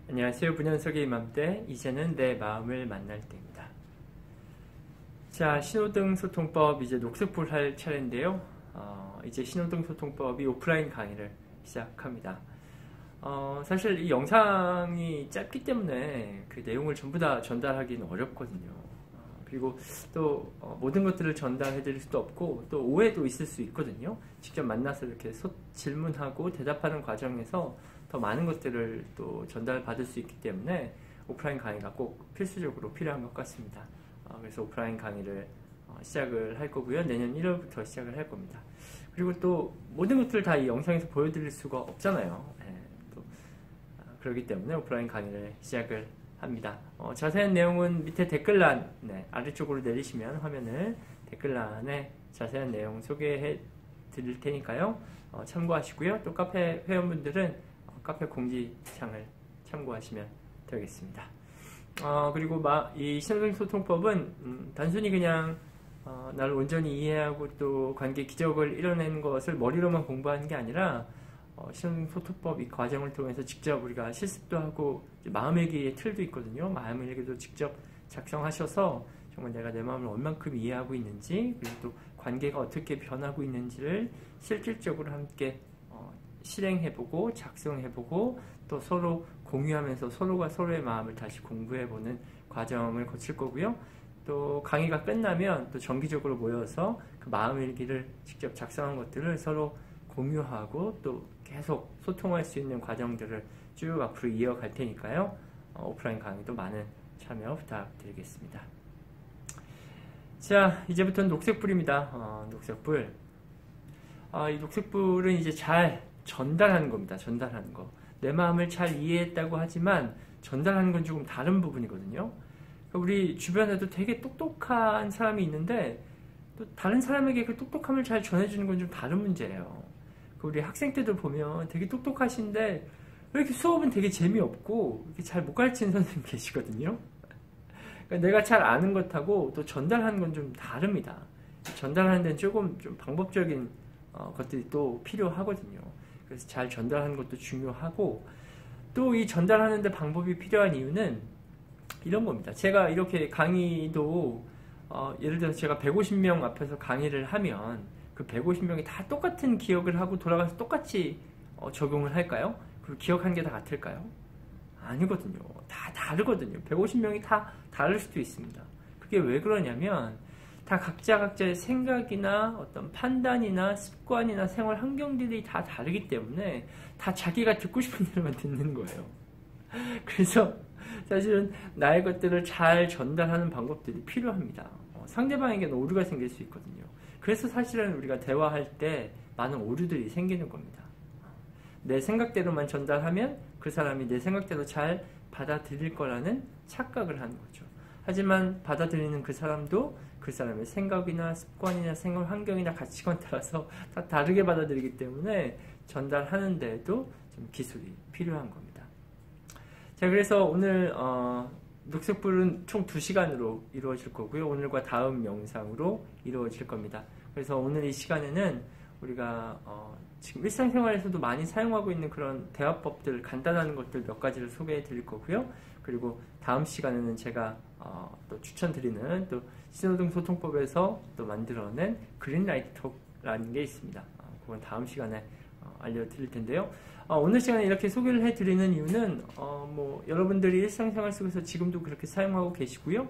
안녕하세요. 분연석의 이맘때, 이제는 내 마음을 만날 때입니다. 자, 신호등 소통법 이제 녹색불 할 차례인데요. 이제 신호등 소통법이 오프라인 강의를 시작합니다. 사실 이 영상이 짧기 때문에 그 내용을 전부 다 전달하기는 어렵거든요. 그리고 또 모든 것들을 전달해 드릴 수도 없고 또 오해도 있을 수 있거든요. 직접 만나서 이렇게 질문하고 대답하는 과정에서 더 많은 것들을 또 전달받을 수 있기 때문에 오프라인 강의가 꼭 필수적으로 필요한 것 같습니다. 그래서 오프라인 강의를 시작을 할 거고요. 내년 1월부터 시작을 할 겁니다. 그리고 또 모든 것들을 다 이 영상에서 보여드릴 수가 없잖아요. 또 그렇기 때문에 오프라인 강의를 시작을 합니다. 자세한 내용은 밑에 댓글란 아래쪽으로 내리시면 화면을 댓글란에 자세한 내용 소개해 드릴 테니까요. 참고하시고요. 또 카페 회원분들은 카페 공지창을 참고하시면 되겠습니다. 그리고 이 신호등 소통법은 단순히 그냥 나를 온전히 이해하고 또 관계 기적을 이뤄내는 것을 머리로만 공부하는 게 아니라 신호등 소통법 이 과정을 통해서 직접 우리가 실습도 하고 마음의 일기의 틀도 있거든요. 마음의 일기도 직접 작성하셔서 정말 내가 내 마음을 얼만큼 이해하고 있는지, 그리고 또 관계가 어떻게 변하고 있는지를 실질적으로 함께 실행해보고 작성해보고 또 서로 공유하면서 서로가 서로의 마음을 다시 공부해보는 과정을 거칠 거고요. 또 강의가 끝나면 또 정기적으로 모여서 그 마음일기를 직접 작성한 것들을 서로 공유하고 또 계속 소통할 수 있는 과정들을 쭉 앞으로 이어갈 테니까요. 오프라인 강의도 많은 참여 부탁드리겠습니다. 자, 이제부터는 녹색불입니다. 녹색불. 이 녹색불은 이제 잘 전달하는 겁니다. 전달하는 거. 내 마음을 잘 이해했다고 하지만 전달하는 건 조금 다른 부분이거든요. 우리 주변에도 되게 똑똑한 사람이 있는데 또 다른 사람에게 그 똑똑함을 잘 전해주는 건 좀 다른 문제예요. 우리 학생 때도 보면 되게 똑똑하신데 왜 이렇게 수업은 되게 재미없고 이렇게 잘 못 가르치는 선생님 계시거든요. 그러니까 내가 잘 아는 것하고 또 전달하는 건 좀 다릅니다. 전달하는 데는 조금 좀 방법적인 것들이 또 필요하거든요. 그래서 잘 전달하는 것도 중요하고 또 이 전달하는 데 방법이 필요한 이유는 이런 겁니다. 제가 이렇게 강의도 예를 들어서 제가 150명 앞에서 강의를 하면 그 150명이 다 똑같은 기억을 하고 돌아가서 똑같이 적용을 할까요? 그리고 기억한 게 다 같을까요? 아니거든요. 다 다르거든요. 150명이 다 다를 수도 있습니다. 그게 왜 그러냐면 다 각자의 생각이나 어떤 판단이나 습관이나 생활 환경들이 다 다르기 때문에 다 자기가 듣고 싶은 대로만 듣는 거예요. 그래서 사실은 나의 것들을 잘 전달하는 방법들이 필요합니다. 상대방에게는 오류가 생길 수 있거든요. 그래서 사실은 우리가 대화할 때 많은 오류들이 생기는 겁니다. 내 생각대로만 전달하면 그 사람이 내 생각대로 잘 받아들일 거라는 착각을 하는 거죠. 하지만 받아들이는 그 사람도 그 사람의 생각이나 습관이나 생활 환경이나 가치관 따라서 다 다르게 받아들이기 때문에 전달하는 데에도 좀 기술이 필요한 겁니다. 자, 그래서 오늘 녹색불은 총 2시간으로 이루어질 거고요. 오늘과 다음 영상으로 이루어질 겁니다. 그래서 오늘 이 시간에는 우리가 지금 일상생활에서도 많이 사용하고 있는 그런 대화법들, 간단한 것들 몇 가지를 소개해 드릴 거고요. 그리고 다음 시간에는 제가 또 추천드리는 또 신호등 소통법에서 또 만들어낸 그린라이트 톡이라는 게 있습니다. 그건 다음 시간에 알려드릴 텐데요. 오늘 시간에 이렇게 소개를 해드리는 이유는 여러분들이 일상생활 속에서 지금도 그렇게 사용하고 계시고요.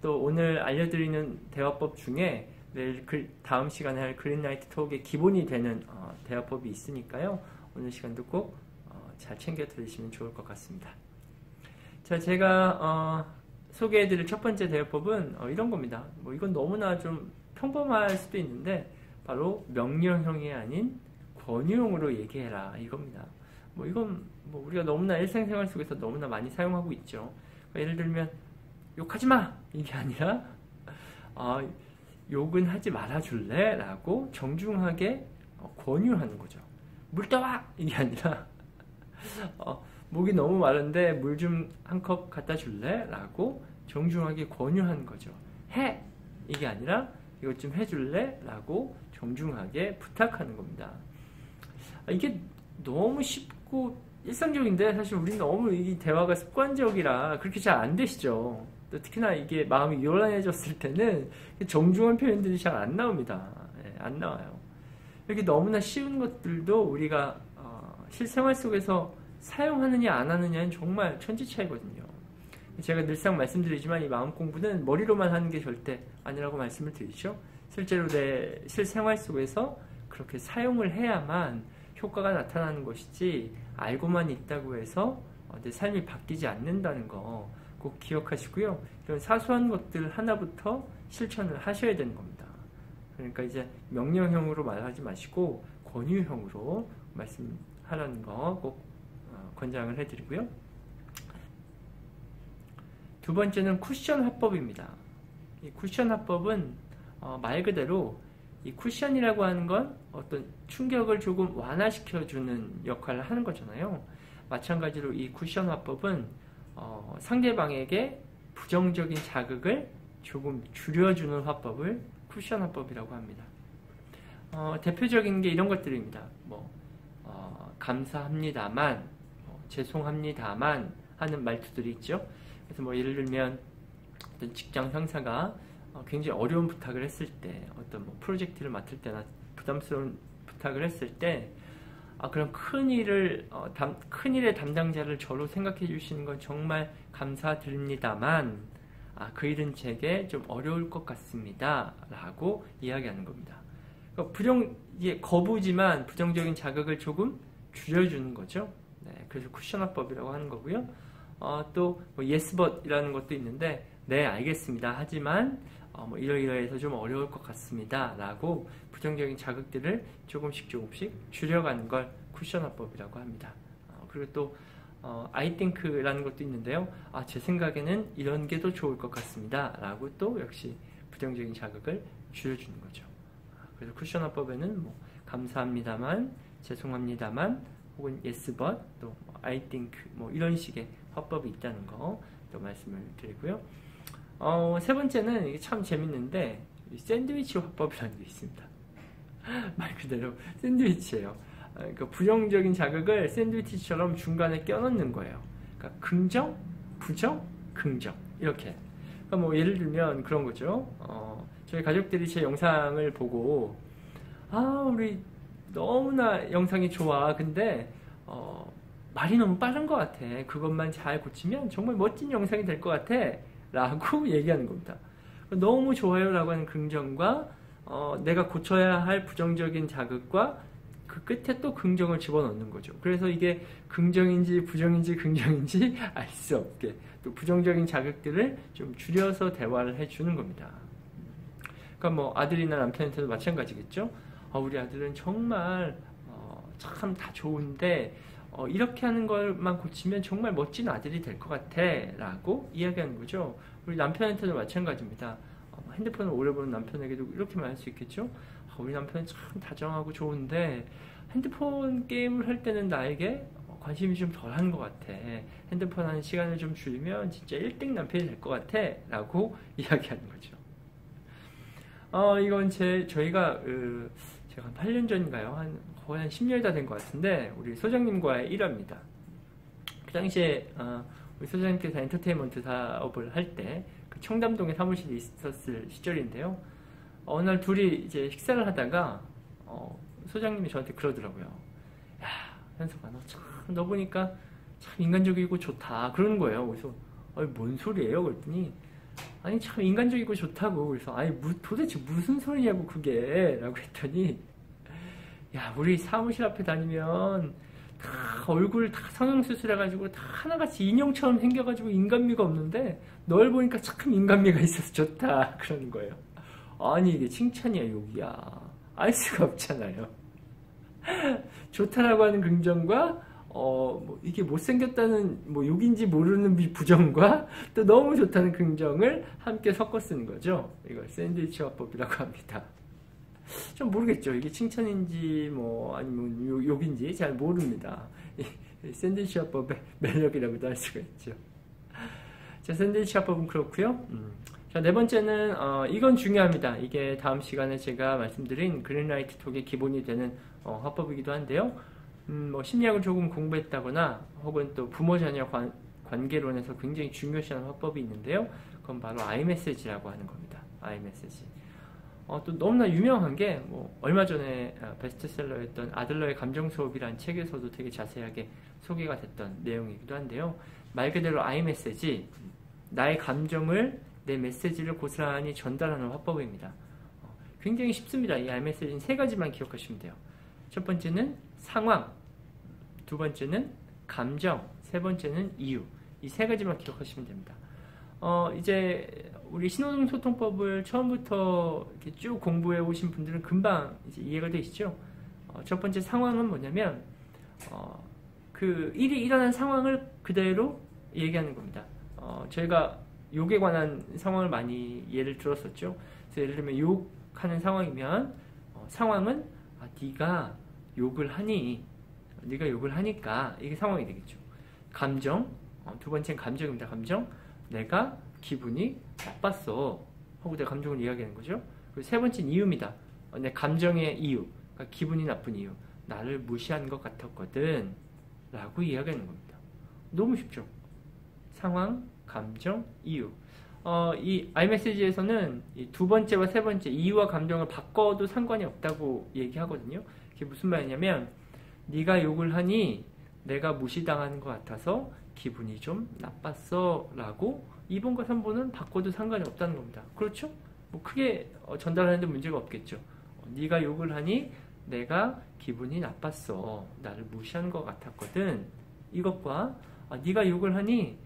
또 오늘 알려드리는 대화법 중에 내일 다음 시간에 할 그린라이트 톡의 기본이 되는 대화법이 있으니까요. 오늘 시간도 꼭 잘 챙겨 들으시면 좋을 것 같습니다. 자, 제가 소개해드릴 첫 번째 대화법은 이런 겁니다. 이건 너무나 좀 평범할 수도 있는데 바로 명령형이 아닌 권유형으로 얘기해라 이겁니다. 이건 우리가 너무나 일상생활 속에서 너무나 많이 사용하고 있죠. 예를 들면 욕하지 마! 이게 아니라 욕은 하지 말아줄래? 라고 정중하게 권유하는 거죠. 물 떠와! 이게 아니라 목이 너무 마른데 물 좀 한 컵 갖다 줄래? 라고 정중하게 권유하는 거죠. 해! 이게 아니라 이것 좀 해줄래? 라고 정중하게 부탁하는 겁니다. 이게 너무 쉽고 일상적인데 사실 우리는 너무 이 대화가 습관적이라 그렇게 잘 안 되시죠. 또 특히나 이게 마음이 요란해졌을 때는 정중한 표현들이 잘 안 나옵니다. 예, 안 나와요. 이렇게 너무나 쉬운 것들도 우리가 실생활 속에서 사용하느냐 안 하느냐는 정말 천지 차이거든요. 제가 늘상 말씀드리지만 이 마음 공부는 머리로만 하는 게 절대 아니라고 말씀을 드리죠. 실제로 내 실생활 속에서 그렇게 사용을 해야만 효과가 나타나는 것이지 알고만 있다고 해서 내 삶이 바뀌지 않는다는 거 꼭 기억하시고요. 이런 사소한 것들 하나부터 실천을 하셔야 되는 겁니다. 그러니까 이제 명령형으로 말하지 마시고 권유형으로 말씀하라는 거 꼭 권장을 해드리고요. 두 번째는 쿠션 화법입니다. 이 쿠션 화법은 말 그대로 이 쿠션이라고 하는 건 어떤 충격을 조금 완화시켜주는 역할을 하는 거잖아요. 마찬가지로 이 쿠션 화법은 상대방에게 부정적인 자극을 조금 줄여주는 화법을 쿠션 화법이라고 합니다. 대표적인 게 이런 것들입니다. 감사합니다만, 죄송합니다만 하는 말투들이 있죠. 그래서 예를 들면 어떤 직장 상사가 굉장히 어려운 부탁을 했을 때, 어떤 프로젝트를 맡을 때나 부담스러운 부탁을 했을 때, 그럼 큰일의 담당자를 저로 생각해 주시는 건 정말 감사드립니다만, 그 일은 제게 좀 어려울 것 같습니다. 라고 이야기하는 겁니다. 그러니까 거부지만 부정적인 자극을 조금 줄여주는 거죠. 네, 그래서 쿠션 화법이라고 하는 거고요. 또 yes but이라는 것도 있는데, 네 알겠습니다. 하지만 이러이러해서 좀 어려울 것 같습니다. 라고 부정적인 자극들을 조금씩 줄여가는 걸 쿠션 화법이라고 합니다. 그리고 또 I think라는 것도 있는데요. 제 생각에는 이런 게 더 좋을 것 같습니다. 라고 또 역시 부정적인 자극을 줄여주는 거죠. 그래서 쿠션 화법에는 감사합니다만, 죄송합니다만, 혹은 yes but, 또 I think 이런 식의 화법이 있다는 거 또 말씀을 드리고요. 세 번째는 이게 참 재밌는데 샌드위치 화법이라는 게 있습니다. 말 그대로 샌드위치예요. 그러니까 부정적인 자극을 샌드위치처럼 중간에 껴넣는 거예요. 그러니까 긍정, 부정, 긍정 이렇게. 그러니까 예를 들면 그런 거죠. 저희 가족들이 제 영상을 보고 우리 너무나 영상이 좋아. 근데 말이 너무 빠른 것 같아. 그것만 잘 고치면 정말 멋진 영상이 될 것 같아. 라고 얘기하는 겁니다. 너무 좋아요 라고 하는 긍정과 내가 고쳐야 할 부정적인 자극과 그 끝에 또 긍정을 집어넣는 거죠. 그래서 이게 긍정인지 부정인지 긍정인지 알 수 없게 또 부정적인 자극들을 좀 줄여서 대화를 해주는 겁니다. 그러니까 아들이나 남편한테도 마찬가지겠죠. 우리 아들은 정말 참 다 좋은데 이렇게 하는 것만 고치면 정말 멋진 아들이 될 것 같아 라고 이야기하는 거죠. 우리 남편한테도 마찬가지입니다. 핸드폰을 오래 보는 남편에게도 이렇게 말할 수 있겠죠. 우리 남편은 참 다정하고 좋은데 핸드폰 게임을 할 때는 나에게 관심이 좀 덜한 것 같아. 핸드폰 하는 시간을 좀 줄이면 진짜 1등 남편이 될 것 같아 라고 이야기하는 거죠. 이건 저희가 제가 한 8년 전인가요? 거의 한 10년이 다 된 것 같은데 우리 소장님과의 일화입니다. 그 당시에 우리 소장님께서 엔터테인먼트 사업을 할 때 그 청담동에 사무실이 있었을 시절인데요. 어느 날 둘이 이제 식사를 하다가 소장님이 저한테 그러더라고요. 야, 현석아, 너 보니까 참 인간적이고 좋다. 그러는 거예요. 그래서 뭔 소리예요? 그랬더니 아니 참 인간적이고 좋다고. 그래서 도대체 무슨 소리냐고 그게 라고 했더니 야, 우리 사무실 앞에 다니면 다 얼굴 다 성형수술 해가지고 다 하나같이 인형처럼 생겨가지고 인간미가 없는데 널 보니까 참 인간미가 있어서 좋다 그러는 거예요. 아니 이게 칭찬이야 욕이야? 알 수가 없잖아요. 좋다라고 하는 긍정과 이게 못생겼다는 욕인지 모르는 부정과 또 너무 좋다는 긍정을 함께 섞어 쓰는 거죠. 이걸 샌드위치 화법이라고 합니다. 좀 모르겠죠. 이게 칭찬인지 아니면 욕인지 잘 모릅니다. 샌드위치 화법의 매력이라고도 할 수가 있죠. 자, 샌드위치 화법은 그렇고요. 자, 네 번째는 이건 중요합니다. 이게 다음 시간에 제가 말씀드린 그린라이트 톡의 기본이 되는 화법이기도 한데요. 뭐 심리학을 조금 공부했다거나 혹은 또 부모 자녀 관계론에서 굉장히 중요시하는 화법이 있는데요. 그건 바로 아이메시지라고 하는 겁니다. 아이메시지. 또 너무나 유명한 게 뭐 얼마 전에 베스트셀러였던 아들러의 감정 수업이라는 책에서도 되게 자세하게 소개가 됐던 내용이기도 한데요. 말 그대로 아이메시지, 나의 감정을 내 메시지를 고스란히 전달하는 화법입니다. 굉장히 쉽습니다. 이 아이메시지는 세 가지만 기억하시면 돼요. 첫 번째는 상황, 두 번째는 감정, 세 번째는 이유. 이 세 가지만 기억하시면 됩니다. 이제 우리 신호등소통법을 처음부터 이렇게 쭉 공부해 오신 분들은 금방 이제 이해가 되시죠? 첫 번째 상황은 뭐냐면 그 일이 일어난 상황을 그대로 얘기하는 겁니다. 저희가 욕에 관한 상황을 많이 예를 들었었죠. 그래서 예를 들면 욕하는 상황이면 상황은 네가 욕을 하니, 네가 욕을 하니까 이게 상황이 되겠죠. 감정, 두 번째는 감정입니다. 감정, 내가 기분이 나빴어 하고 내가 감정을 이야기하는 거죠. 그리고 세 번째는 이유입니다. 내 감정의 이유, 그러니까 기분이 나쁜 이유, 나를 무시한 것 같았거든 라고 이야기하는 겁니다. 너무 쉽죠. 상황, 감정, 이유. 이 아이메시지에서는 이 두 번째와 세 번째 이유와 감정을 바꿔도 상관이 없다고 얘기하거든요. 그게 무슨 말이냐면 네가 욕을 하니 내가 무시당하는 것 같아서 기분이 좀 나빴어 라고 2번과 3번은 바꿔도 상관이 없다는 겁니다. 그렇죠? 뭐 크게 전달하는데 문제가 없겠죠. 네가 욕을 하니 내가 기분이 나빴어, 나를 무시하는 것 같았거든, 이것과 네가 욕을 하니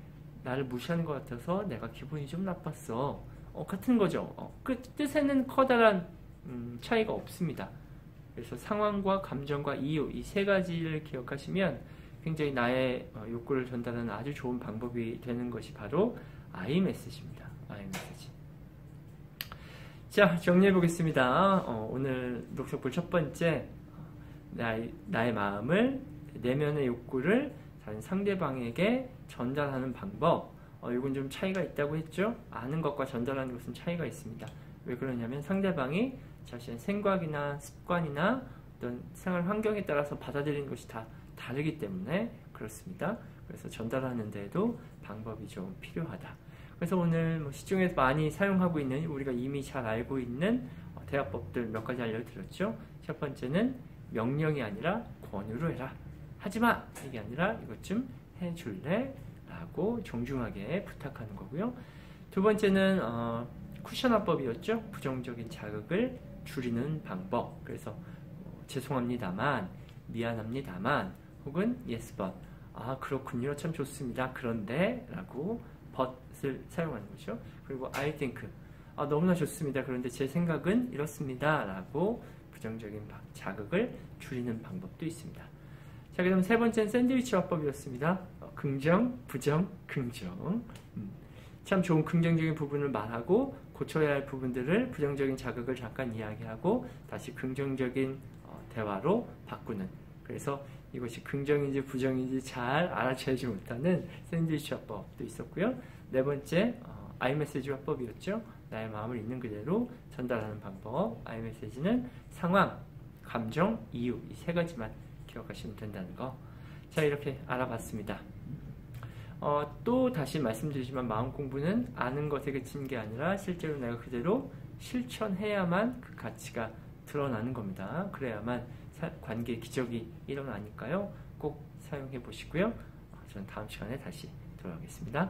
나를 무시하는 것 같아서 내가 기분이 좀 나빴어, 같은 거죠. 그 뜻에는 커다란 차이가 없습니다. 그래서 상황과 감정과 이유, 이 세 가지를 기억하시면 굉장히 나의 욕구를 전달하는 아주 좋은 방법이 되는 것이 바로 아이메시지입니다. 아이메시지. 자, 정리해 보겠습니다. 오늘 녹색불 첫 번째, 나의 마음을, 내면의 욕구를 다른 상대방에게 전달하는 방법. 이건 좀 차이가 있다고 했죠. 아는 것과 전달하는 것은 차이가 있습니다. 왜 그러냐면 상대방이 자신의 생각이나 습관이나 어떤 생활 환경에 따라서 받아들이는 것이 다 다르기 때문에 그렇습니다. 그래서 전달하는 데에도 방법이 좀 필요하다. 그래서 오늘 뭐 시중에서 많이 사용하고 있는, 우리가 이미 잘 알고 있는 대화법들 몇 가지 알려드렸죠. 첫 번째는 명령이 아니라 권유로 해라. 하지마! 이게 아니라 이것 좀 해줄래? 라고 정중하게 부탁하는 거고요. 두 번째는 쿠션화법이었죠. 부정적인 자극을 줄이는 방법. 그래서 죄송합니다만, 미안합니다만, 혹은 yes but, 그렇군요, 참 좋습니다, 그런데 라고 but을 사용하는 거죠. 그리고 I think, 너무나 좋습니다, 그런데 제 생각은 이렇습니다 라고 부정적인 자극을 줄이는 방법도 있습니다. 자, 그 다음 세 번째는 샌드위치 화법이었습니다. 긍정, 부정, 긍정. 참 좋은 긍정적인 부분을 말하고 고쳐야 할 부분들을, 부정적인 자극을 잠깐 이야기하고 다시 긍정적인 대화로 바꾸는. 그래서 이것이 긍정인지 부정인지 잘 알아채지 못하는 샌드위치 화법도 있었고요. 네 번째, 아이메시지 화법이었죠. 나의 마음을 있는 그대로 전달하는 방법. 아이메시지는 상황, 감정, 이유, 이 세 가지만 기억하시면 된다는 거. 자, 이렇게 알아봤습니다. 또 다시 말씀드리지만 마음 공부는 아는 것에 그치는 게 아니라 실제로 내가 그대로 실천해야만 그 가치가 드러나는 겁니다. 그래야만 관계 기적이 일어나니까요. 꼭 사용해 보시고요. 저는 다음 시간에 다시 돌아오겠습니다.